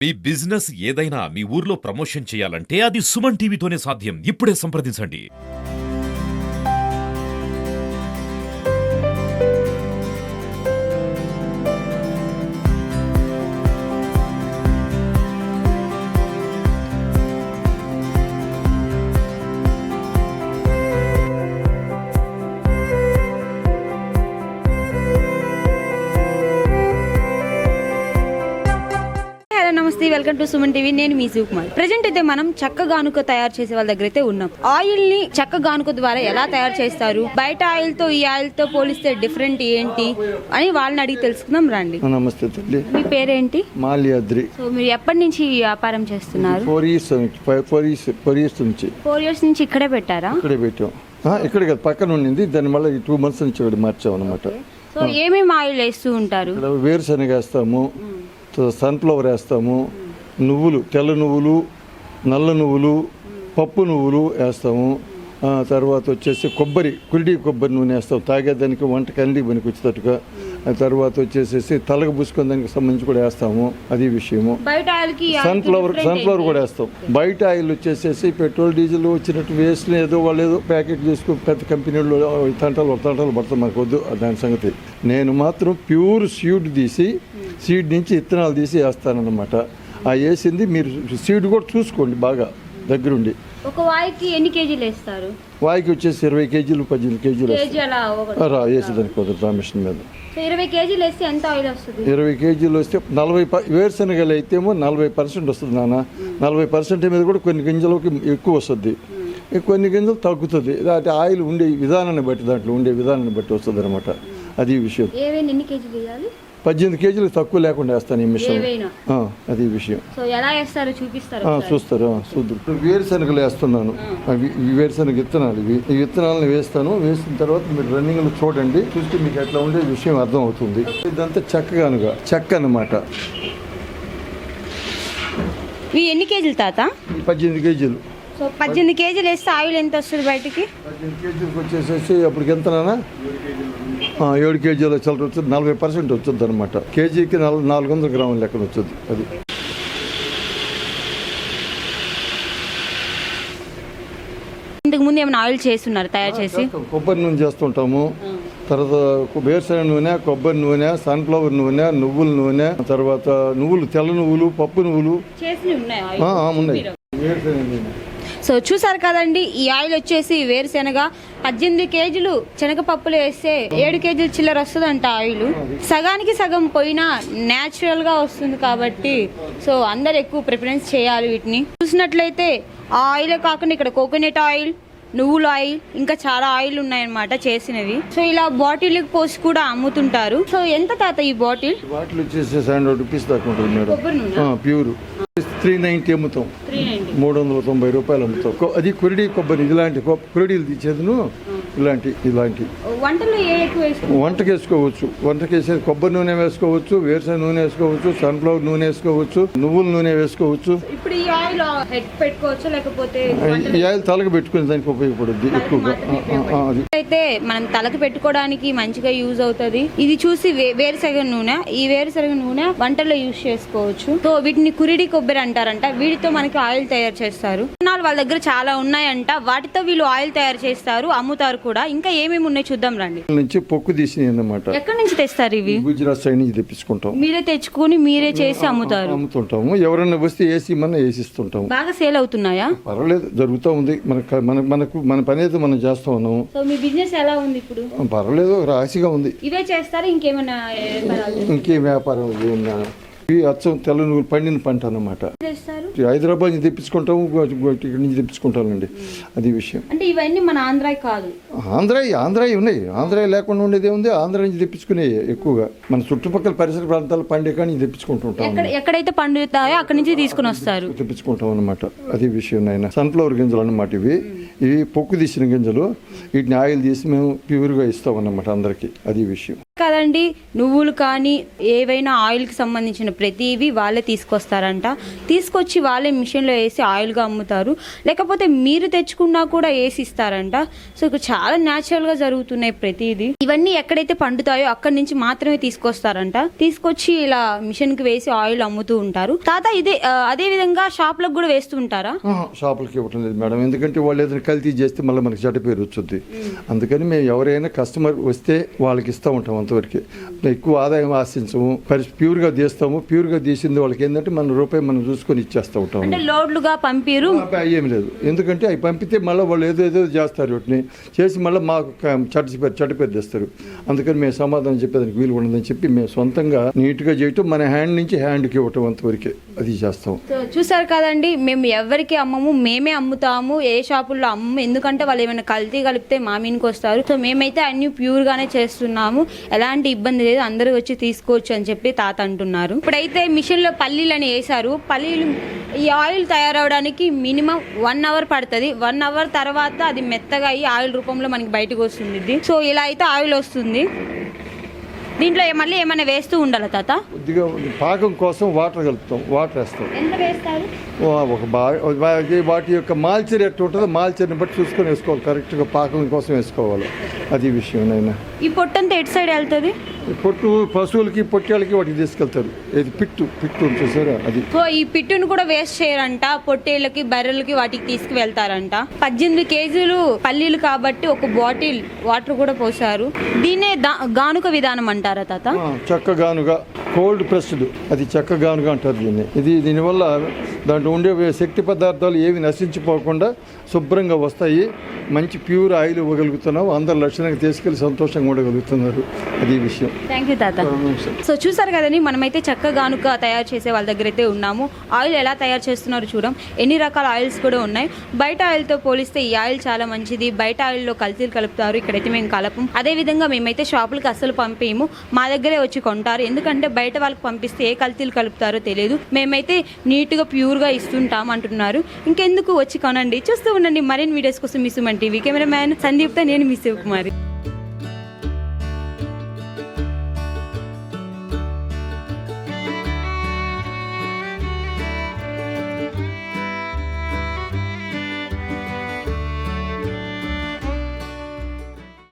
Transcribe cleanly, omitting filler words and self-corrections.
మీ business ఏదైనా మీ ఊర్లో promotion చేయాలంటే అది సుమన్ టీవీతోనే సాధ్యం. ఇప్పుడే సంప్రదించండి. నమస్తే, వెల్కమ్ టు సుమన్ టీవీ. నేను మీ సుకుమార్. ప్రెజెంట్ అయితే మనం చెక్క గానుక తయారు చేసే వాళ్ళ దగ్గర అయితే ఉన్నాం. ఆయిల్ ని చెక్క గానుక ద్వారా ఎలా తయారు చేస్తారు, బయట ఆయిల్ తో ఈ ఆయిల్ తో పోలిస్తే డిఫరెంట్ ఏంటి అని వాళ్ళని అడిగి తెలుసుకుందాం రండి. నమస్తే తల్లి. మీ పేరేంటి? మాల్యాద్రి. సో మీరు ఎప్పటి నుంచి ఈ వ్యాపారం చేస్తున్నారు? 4 years నుంచి. 4 years నుంచి ఇక్కడే పెట్టారా? ఇక్కడే పెట్టాం. ఇక్కడ కదా పక్కన ఉండింది, దాని వల్ల 2 months నుంచి ఇక్కడ మార్చాం అనమాట. సో ఏమేమి ఆయిల్ వేస్తూ ఉంటారు? ఇక్కడ వేరుశనగ వేస్తాము, సన్ఫ్లవర్ వేస్తాము, నువ్వులు, తెల్ల నువ్వులు, నల్ల నువ్వులు, పప్పు నువ్వులు వేస్తాము. తర్వాత వచ్చేసి కురిడి కొబ్బరి నూనె వేస్తాం, తాగేదానికి వంట కంది పనికి వచ్చేటట్టుగా. తర్వాత వచ్చేసి తలకు పూసుకునే దానికి సంబంధించి కూడా వేస్తాము, అది విషయము. సన్ఫ్లవర్ కూడా వేస్తాం. బయట ఆయిల్ వచ్చేసేసి పెట్రోల్ డీజిల్ వచ్చినట్టు వేస్ట్ ఏదో వాళ్ళు ఏదో ప్యాకెట్ చేసుకుని పెద్ద కంపెనీలు తంటాలు పడతాం, మాకు వద్దు దాని సంగతి. నేను మాత్రం ప్యూర్ సీడ్ నుంచి విత్తనాలు తీసి వేస్తానన్నమాట. ఆ వేసింది మీరు సీడ్ కూడా చూసుకోండి బాగా దగ్గరుండి. ఒక వాయికి ఎన్ని కేజీలు వేస్తారు? వాయికి వచ్చేసి 20 కేజీలు 18 కేజీలు వేసేదానికి కుదరదు ఆ మిషన్ మీద. 20 కేజీలు వేస్తే ఎంత ఆయిల్ వస్తుంది? 20 కేజీలు వస్తే 40 వేరుశనగలు అయితేమో 40% వస్తుంది నాన్న. 40% మీద కూడా కొన్ని గింజలకి ఎక్కువ వస్తుంది, కొన్ని గింజలు తగ్గుతుంది. అంటే ఆయిల్ ఉండే విధానాన్ని బట్టి, దాంట్లో ఉండే విధానాన్ని బట్టి వస్తుంది అనమాట. అది విషయం. ఎన్ని కేజీలు వేయాలి? 18 కేజీలు తక్కువ లేకుండా వేస్తాను ఈ మిషన్. అది విషయం. చూస్తారు, చూద్దరు. వేరుశనగలు వేస్తున్నాను. వేరుశనగ విత్తనాలు, ఈ విత్తనాలను వేస్తాను. వేసిన తర్వాత మీరు రన్నింగ్లో చూడండి, చూస్తే మీకు ఎట్లా ఉండే విషయం అర్థం అవుతుంది. ఇదంతా చెక్క అన్నమాట. ఎన్ని కేజీలు తాత? 18 కేజీలు. 18 కేజీలు వేస్తే ఆయిల్ ఎంత వస్తుంది బయటికి? 18 కేజీలకు వచ్చేసేసి అప్పటికి ఎంతనా 7 కేజీల చిల్లర వచ్చింది, 40% వచ్చింది అనమాట. కేజీకి 400 గ్రాముల లెక్కన వచ్చింది. అది ఇంతకు ముందు ఏమైనా ఆయిల్ చేస్తున్నారు తయారు చేసి? కొబ్బరి నూనె చేస్తుంటాము, తర్వాత వేరుశనగ నూనె, కొబ్బరి నూనె, సన్ఫ్లవర్ నూనె, నువ్వుల నూనె, తర్వాత నువ్వులు, తెల్ల నువ్వులు, పప్పు నువ్వులు ఉన్నాయి. వేరుశనగ నూనె. సో చూసారు కదండి, ఈ ఆయిల్ వచ్చేసి వేరుశనగ 18 కేజీలు శనగపప్పులు వేస్తే 7 కేజీలు చిల్లర వస్తుందంట ఆయిల్. సగానికి సగం పోయినా న్యాచురల్ గా వస్తుంది కాబట్టి సో అందరు ఎక్కువ ప్రిఫరెన్స్ చేయాలి వీటిని. చూసినట్లయితే ఆ ఆయిల్ కాకుండా ఇక్కడ కోకోనట్ ఆయిల్, నువ్వుల ఆయిల్, ఇంకా చాలా ఆయిల్ ఉన్నాయన్నమాట చేసినవి. సో ఇలా బాటిల్ పోసి కూడా అమ్ముతుంటారు. సో ఎంత తాత ఈ బాటిల్? వచ్చేసి 700 రూపీస్ దాకా ఉంటుంది మేడం. ప్యూర్ 390 అమ్ముతాం, 390 రూపాయలు అమ్ముతాం. అది కురిడి కొబ్బరి, ఇలాంటి కురిడీలు తీసేది ఇలాంటి వంటకి వేసుకోవచ్చు. వంటకి వేసేది కొబ్బరి నూనె వేసుకోవచ్చు, వేరుశనగ నూనె వేసుకోవచ్చు, సన్ఫ్లవర్ నూనె వేసుకోవచ్చు, నువ్వుల నూనె వేసుకోవచ్చు. ఇప్పుడు ఈ ఆయిల్ పెట్టుకోవచ్చు, లేకపోతే ఈ ఆయిల్ తలకు పెట్టుకునే దానికి ఉపయోగపడుద్ది ఎక్కువగా. అయితే మనం తలకు పెట్టుకోవడానికి మంచిగా యూజ్ అవుతుంది. ఇది చూసి వేరుశనగ నూనె, ఈ వేరుశనగ నూనె వంటల్లో యూజ్ చేసుకోవచ్చు. సో వీటిని కురిడి కొబ్బరి అంటారంట. వీటితో మనకి ఆయిల్ తయారు చేస్తారు. వాళ్ళ దగ్గర చాలా ఉన్నాయంట, వాటితో వీళ్ళు ఆయిల్ తయారు చేస్తారు, అమ్ముతారు కూడా. ఇంకా ఏమేమి ఉన్నాయి చూద్దాం రండి. నుంచి పొక్కు తీసి అన్నమాట. ఎక్కడి నుంచి తెస్తారు ఇవి? గుజరాత్ సైడ్ నుంచి తెప్పించుకుంటాం. మీరే తెచ్చుకుని మీరే చేసి అమ్ముతుంటాము. ఎవరైనా వస్తే వేసిస్తుంటాము. బాగా సేల్ అవుతున్నాయా? పర్వాలేదు, జరుగుతూ ఉంది. మన పని అయితే మనం చేస్తా ఉన్నాము. సో మీ బిజినెస్ ఎలా ఉంది ఇప్పుడు? పర్వాలేదు, రాశిగా ఉంది. ఇవే చేస్తారా ఇంకేమైనా? ఇంకేం వ్యాపారం అచ్చం తెల్ల నువ్వులు పండిన పంట అన్నమాట. హైదరాబాద్ నుంచి తెప్పించుకుంటాము, ఇక్కడ నుంచి తెప్పించుకుంటామండి. అది విషయం. అంటే ఇవన్నీ మన ఆంధ్ర కాదు? ఆంధ్ర ఉన్నాయి. ఆంధ్ర లేకుండా ఉండేది ఉంది. ఆంధ్ర నుంచి తెప్పించుకునే ఎక్కువగా మన చుట్టుపక్కల పరిసర ప్రాంతాల పండే కానీ తెప్పించుకుంటుంటాం. ఎక్కడైతే పండుతాయో అక్కడి నుంచి తీసుకుని వస్తారు, తెప్పించుకుంటాం అనమాట. అది విషయం. నాయన సన్ఫ్లవర్ గింజలు అన్నమాట. ఇవి పొక్కు తీసిన గింజలు. వీటిని ఆయిల్ తీసి మేము ప్యూర్గా ఇస్తాం అన్నమాట అందరికి. అది విషయం. కదండి, నువ్వులు కానీ ఏవైనా ఆయిల్కి సంబంధించిన ప్రతివి వాళ్ళే తీసుకొస్తారంట. తీసుకొచ్చి వాళ్ళే మిషన్లో వేసి ఆయిల్గా అమ్ముతారు, లేకపోతే మీరు తెచ్చుకున్నా కూడా వేసి ఇస్తారంట. సో ఇక్కడ చాలా న్యాచురల్గా జరుగుతున్నాయి ప్రతిదీ. ఇవన్నీ ఎక్కడైతే పండుతాయో అక్కడి నుంచి మాత్రమే తీసుకొస్తారంట. తీసుకొచ్చి ఇలా మిషన్కి వేసి ఆయిల్ అమ్ముతూ ఉంటారు. తాత ఇదే అదే విధంగా షాప్లకు కూడా వేస్తూ ఉంటారా? షాపులకి ఇవ్వటం లేదు మేడం, ఎందుకంటే వాళ్ళు ఏదైనా కల్తీ చేస్తే మళ్ళీ మనకి చెడ్డ పేరు వచ్చుద్ది. అందుకని మేము ఎవరైనా కస్టమర్ వస్తే వాళ్ళకి ఇస్తూ ఉంటాం. అంతవరకు ఎక్కువ ఆదాయం ఆశించము, ప్యూర్గా తీస్తాము. ప్యూర్గా తీసింది వాళ్ళకి ఏంటంటే మన రూపాయి మనం చూసుకొని ఇచ్చేస్తూ ఉంటాము. అంటే లోడ్లుగా పంపిరు ఏం లేదు, ఎందుకంటే అవి పంపితే మళ్ళీ వాళ్ళు ఏదో చేస్తారు, వాటిని చేసి మళ్ళీ మాకు చెడ్డ పేరు తెస్తారు. అందుకని మేము సమాధానం చెప్పేదానికి వీలు ఉండదని చెప్పి మేము సొంతంగా నీట్గా చేయటం, మన హ్యాండ్ నుంచి హ్యాండ్కి ఇవ్వటం, అంతవరకే అది చేస్తాం. చూసారు కదండి, మేము ఎవరికి అమ్మము, మేమే అమ్ముతాము, ఏ షాపుల్లో అమ్మము. ఎందుకంటే వాళ్ళు ఏమైనా కల్తీ కలిపితే మా మీనికి వస్తారు. సో మేమైతే అన్ని ప్యూర్ గానే చేస్తున్నాము, ఎలాంటి ఇబ్బంది లేదు, అందరూ వచ్చి తీసుకోవచ్చు అని చెప్పి తాత అంటున్నారు. ఇప్పుడైతే మిషన్ లో పల్లీలని వేసారు. పల్లీలు ఈ ఆయిల్ తయారవడానికి మినిమం 1 అవర్ పడుతుంది. 1 అవర్ తర్వాత అది మెత్తగా అయ్యి ఆయిల్ రూపంలో మనకి బయటకు వస్తుంది. సో ఇలా అయితే ఆయిల్ వస్తుంది. దీంట్లో మళ్ళీ ఏమైనా వేస్తూ ఉండాలి తాత? కొద్దిగా పాకం కోసం వాటర్ కలుపుతాం, వాటర్ వేస్తాం. ఎంత వేస్తారు? వాటి యొక్క మాల్చర్ ఎట్టు ఉంటుందో మాల్చర్ని బట్టి చూసుకొని వేసుకోవాలి, కరెక్ట్గా పాకం కోసం వేసుకోవాలి. అది విషయం నైనా. ఈ పొట్టంతా ఎటు సైడ్ వెళ్తుంది? పొట్టు పశువులకి పొట్టేళ్ళకి వాటికి తీసుకెళ్తారు. ఇది పిట్టు చూసారా అది. సో ఈ పిట్టును కూడా వేస్ట్ చేయరంట, పొట్టేళ్ళకి బర్రెలకి వాటికి తీసుకువెళ్తారంట. 18 కేజీలు పల్లీలు కాబట్టి ఒక బాటిల్ వాటర్ కూడా పోసారు. దీన్నే గానుక విధానం అంటారా తాత? చెక్క గానుగా, కోల్డ్ ప్రెస్డ్, అది చెక్క గానుగా అంటారు దీన్ని. దీనివల్ల దాంట్లో ఉండే శక్తి పదార్థాలు ఏవి నశించిపోకుండా శుభ్రంగా వస్తాయి. మంచి ప్యూర్ ఆయిల్ ఇవ్వగలుగుతున్నాం, అందరు లక్షణంగా తీసుకెళ్లి సంతోషంగా ఉండగలుగుతున్నారు. అది విషయం. థ్యాంక్ యూ తాత. సో చూసారు కదండి, మనమైతే చెక్క గానుక తయారు చేసే వాళ్ళ దగ్గర అయితే ఉన్నాము. ఆయిల్ ఎలా తయారు చేస్తున్నారు చూడం. ఎన్ని రకాల ఆయిల్స్ కూడా ఉన్నాయి. బయట ఆయిల్తో పోలిస్తే ఈ ఆయిల్ చాలా మంచిది. బయట ఆయిల్లో కల్తీలు కలుపుతారు, ఇక్కడైతే మేము కలపం. అదే విధంగా మేమైతే షాపులకు అస్సలు పంపేము, మా దగ్గరే వచ్చి కొంటారు. ఎందుకంటే బయట వాళ్ళకి పంపిస్తే ఏ కల్తీలు కలుపుతారో తెలియదు. మేమైతే నీట్గా ప్యూర్గా ఇస్తుంటాం అంటున్నారు. ఇంకెందుకు వచ్చి కొనండి. చూస్తూ ఉండండి మరిన్ని వీడియోస్ కోసం మీ సుమన్ టీవీ. కెమెరామ్యాన్ సందీప్తో నేను మీ శివకుమారి.